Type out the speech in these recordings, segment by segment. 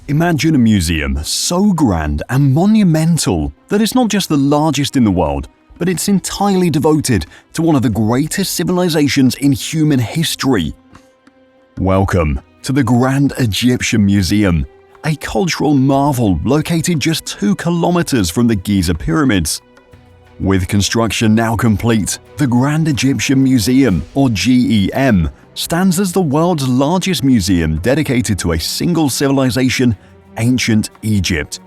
Imagine a museum so grand and monumental that it's not just the largest in the world, but it's entirely devoted to one of the greatest civilizations in human history. Welcome to the Grand Egyptian Museum, a cultural marvel located just 2 kilometers from the Giza Pyramids. With construction now complete, the Grand Egyptian Museum, or GEM, stands as the world's largest museum dedicated to a single civilization, ancient Egypt.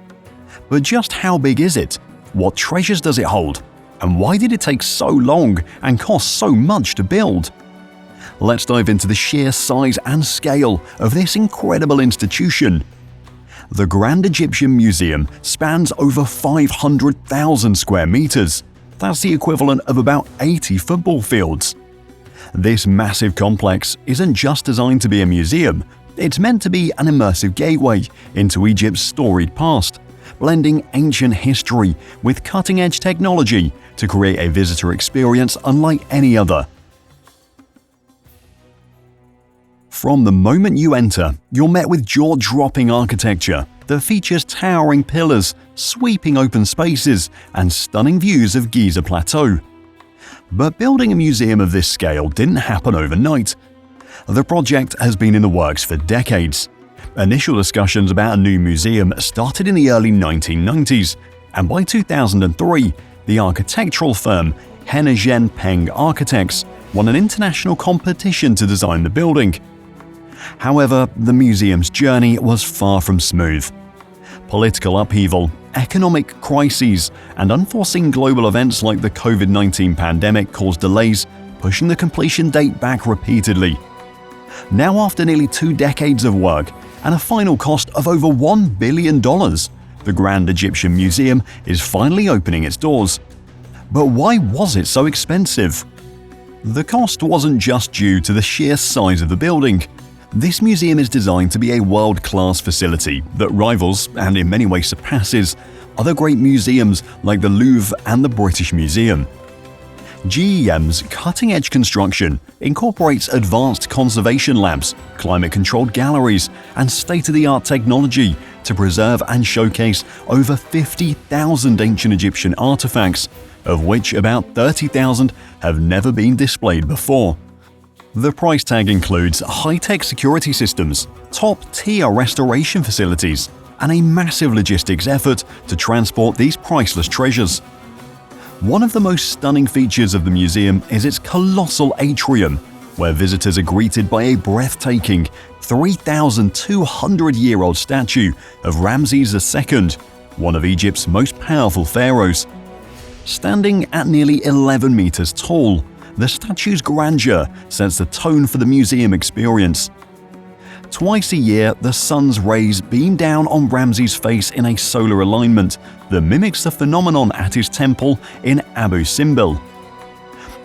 But just how big is it? What treasures does it hold? And why did it take so long and cost so much to build? Let's dive into the sheer size and scale of this incredible institution. The Grand Egyptian Museum spans over 500,000 square meters. That's the equivalent of about 80 football fields. This massive complex isn't just designed to be a museum, it's meant to be an immersive gateway into Egypt's storied past, blending ancient history with cutting-edge technology to create a visitor experience unlike any other. From the moment you enter, you're met with jaw-dropping architecture that features towering pillars, sweeping open spaces, and stunning views of Giza Plateau. But building a museum of this scale didn't happen overnight. The project has been in the works for decades. Initial discussions about a new museum started in the early 1990s, and by 2003, the architectural firm Hennezhen Peng Architects won an international competition to design the building. However, the museum's journey was far from smooth. Political upheaval, economic crises, and unforeseen global events like the COVID-19 pandemic caused delays, pushing the completion date back repeatedly. Now, after nearly 2 decades of work and a final cost of over $1 billion, the Grand Egyptian Museum is finally opening its doors. But why was it so expensive? The cost wasn't just due to the sheer size of the building. This museum is designed to be a world-class facility that rivals, and in many ways surpasses, other great museums like the Louvre and the British Museum. GEM's cutting-edge construction incorporates advanced conservation labs, climate-controlled galleries, and state-of-the-art technology to preserve and showcase over 50,000 ancient Egyptian artifacts, of which about 30,000 have never been displayed before. The price tag includes high-tech security systems, top-tier restoration facilities, and a massive logistics effort to transport these priceless treasures. One of the most stunning features of the museum is its colossal atrium, where visitors are greeted by a breathtaking 3,200-year-old statue of Ramses II, one of Egypt's most powerful pharaohs. Standing at nearly 11 meters tall, the statue's grandeur sets the tone for the museum experience. Twice a year, the sun's rays beam down on Ramses' face in a solar alignment that mimics the phenomenon at his temple in Abu Simbel.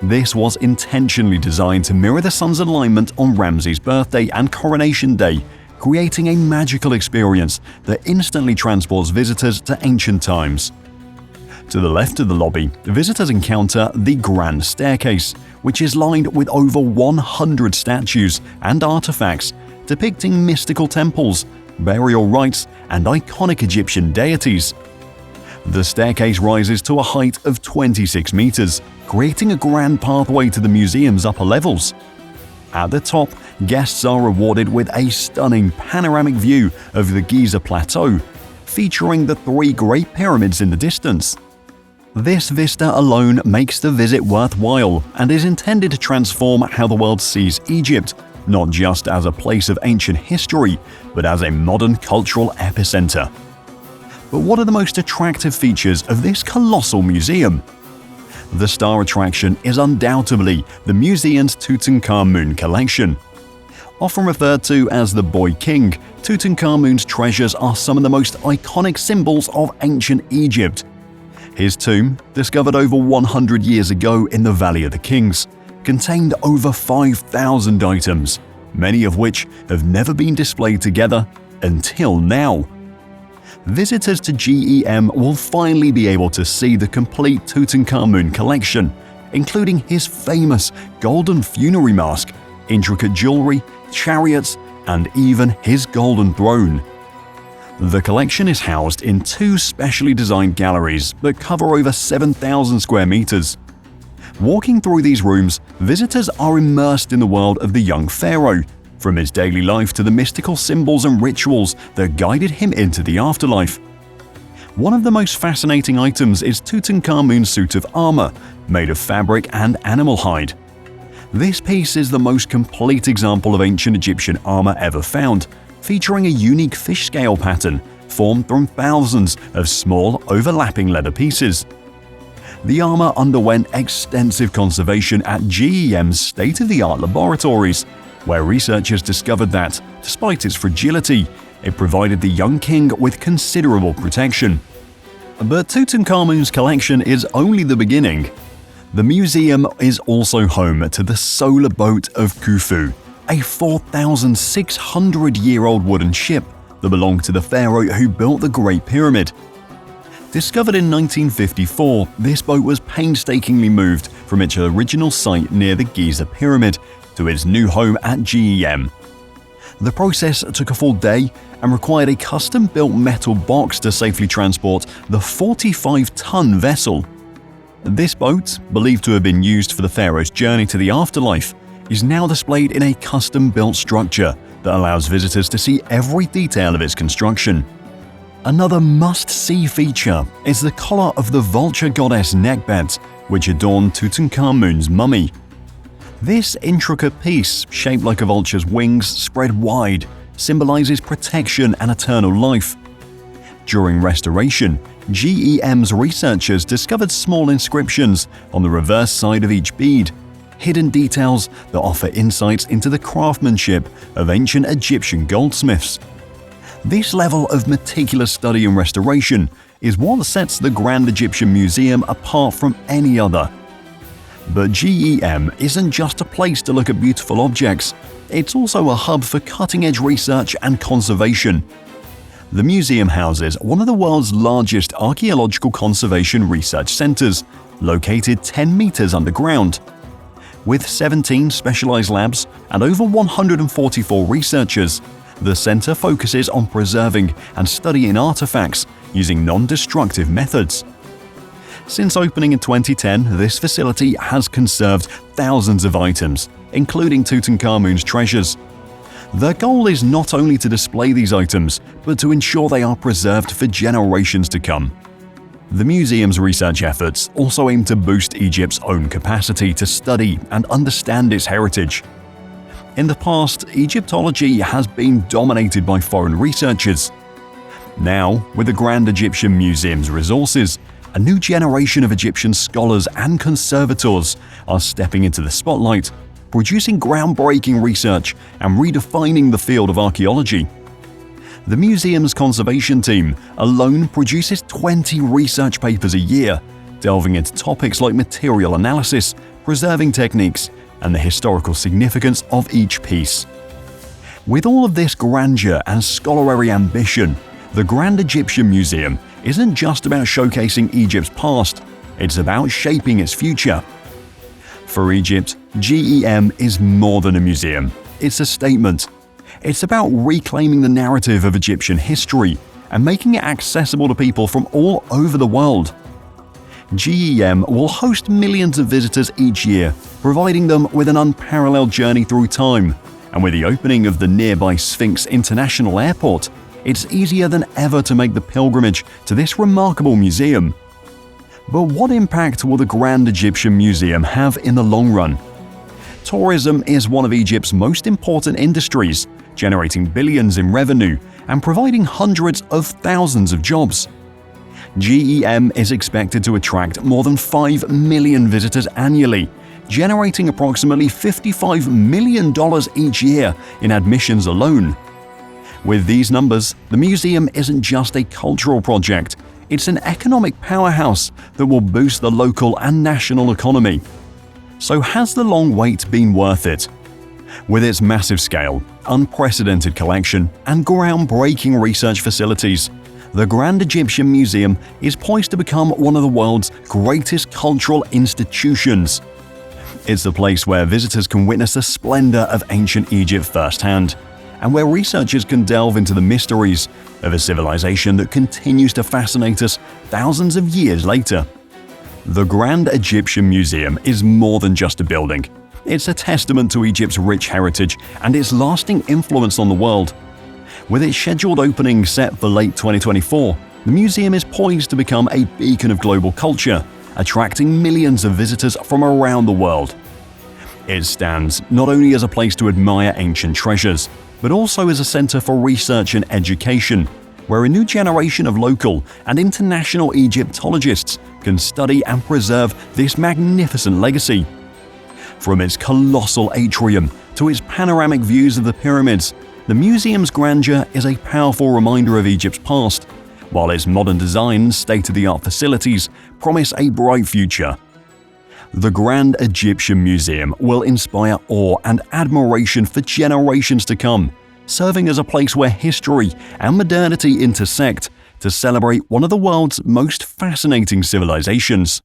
This was intentionally designed to mirror the sun's alignment on Ramses' birthday and coronation day, creating a magical experience that instantly transports visitors to ancient times. To the left of the lobby, visitors encounter the Grand Staircase, which is lined with over 100 statues and artifacts depicting mystical temples, burial rites, and iconic Egyptian deities. The staircase rises to a height of 26 meters, creating a grand pathway to the museum's upper levels. At the top, guests are rewarded with a stunning panoramic view of the Giza Plateau, featuring the 3 Great Pyramids in the distance. This vista alone makes the visit worthwhile and is intended to transform how the world sees Egypt, not just as a place of ancient history, but as a modern cultural epicenter. But what are the most attractive features of this colossal museum? The star attraction is undoubtedly the museum's Tutankhamun collection. Often referred to as the Boy King, Tutankhamun's treasures are some of the most iconic symbols of ancient Egypt. His tomb, discovered over 100 years ago in the Valley of the Kings, contained over 5,000 items, many of which have never been displayed together until now. Visitors to GEM will finally be able to see the complete Tutankhamun collection, including his famous golden funerary mask, intricate jewelry, chariots, and even his golden throne. The collection is housed in two specially designed galleries that cover over 7,000 square meters. Walking through these rooms, visitors are immersed in the world of the young pharaoh, from his daily life to the mystical symbols and rituals that guided him into the afterlife. One of the most fascinating items is Tutankhamun's suit of armor, made of fabric and animal hide. This piece is the most complete example of ancient Egyptian armor ever found, featuring a unique fish scale pattern formed from thousands of small, overlapping leather pieces. The armor underwent extensive conservation at GEM's state-of-the-art laboratories, where researchers discovered that, despite its fragility, it provided the young king with considerable protection. But Tutankhamun's collection is only the beginning. The museum is also home to the solar boat of Khufu, a 4,600-year-old wooden ship that belonged to the pharaoh who built the Great Pyramid. Discovered in 1954, this boat was painstakingly moved from its original site near the Giza Pyramid to its new home at GEM. The process took a full day and required a custom-built metal box to safely transport the 45-ton vessel. This boat, believed to have been used for the pharaoh's journey to the afterlife, is now displayed in a custom-built structure that allows visitors to see every detail of its construction. Another must-see feature is the collar of the vulture goddess neckbeds, which adorn Tutankhamun's mummy. This intricate piece, shaped like a vulture's wings spread wide, symbolizes protection and eternal life. During restoration, GEM's researchers discovered small inscriptions on the reverse side of each bead, hidden details that offer insights into the craftsmanship of ancient Egyptian goldsmiths. This level of meticulous study and restoration is what sets the Grand Egyptian Museum apart from any other. But GEM isn't just a place to look at beautiful objects, it's also a hub for cutting-edge research and conservation. The museum houses one of the world's largest archaeological conservation research centers, located 10 meters underground. With 17 specialized labs and over 144 researchers, the center focuses on preserving and studying artifacts using non-destructive methods. Since opening in 2010, this facility has conserved thousands of items, including Tutankhamun's treasures. Their goal is not only to display these items, but to ensure they are preserved for generations to come. The museum's research efforts also aim to boost Egypt's own capacity to study and understand its heritage. In the past, Egyptology has been dominated by foreign researchers. Now, with the Grand Egyptian Museum's resources, a new generation of Egyptian scholars and conservators are stepping into the spotlight, producing groundbreaking research and redefining the field of archaeology. The museum's conservation team alone produces 20 research papers a year, delving into topics like material analysis, preserving techniques, and the historical significance of each piece. With all of this grandeur and scholarly ambition, the Grand Egyptian Museum isn't just about showcasing Egypt's past, it's about shaping its future. For Egypt, GEM is more than a museum, it's a statement. It's about reclaiming the narrative of Egyptian history and making it accessible to people from all over the world. GEM will host millions of visitors each year, providing them with an unparalleled journey through time. And with the opening of the nearby Sphinx International Airport, it's easier than ever to make the pilgrimage to this remarkable museum. But what impact will the Grand Egyptian Museum have in the long run? Tourism is one of Egypt's most important industries, generating billions in revenue and providing hundreds of thousands of jobs. GEM is expected to attract more than 5 million visitors annually, generating approximately $55 million each year in admissions alone. With these numbers, the museum isn't just a cultural project, it's an economic powerhouse that will boost the local and national economy. So has the long wait been worth it? With its massive scale, unprecedented collection, and groundbreaking research facilities, the Grand Egyptian Museum is poised to become one of the world's greatest cultural institutions. It's a place where visitors can witness the splendor of ancient Egypt firsthand and where researchers can delve into the mysteries of a civilization that continues to fascinate us thousands of years later. The Grand Egyptian Museum is more than just a building. It's a testament to Egypt's rich heritage and its lasting influence on the world. With its scheduled opening set for late 2024, the museum is poised to become a beacon of global culture, attracting millions of visitors from around the world. It stands not only as a place to admire ancient treasures, but also as a center for research and education, where a new generation of local and international Egyptologists can study and preserve this magnificent legacy. From its colossal atrium to its panoramic views of the pyramids, the museum's grandeur is a powerful reminder of Egypt's past, while its modern design and state-of-the-art facilities promise a bright future. The Grand Egyptian Museum will inspire awe and admiration for generations to come, serving as a place where history and modernity intersect to celebrate one of the world's most fascinating civilizations.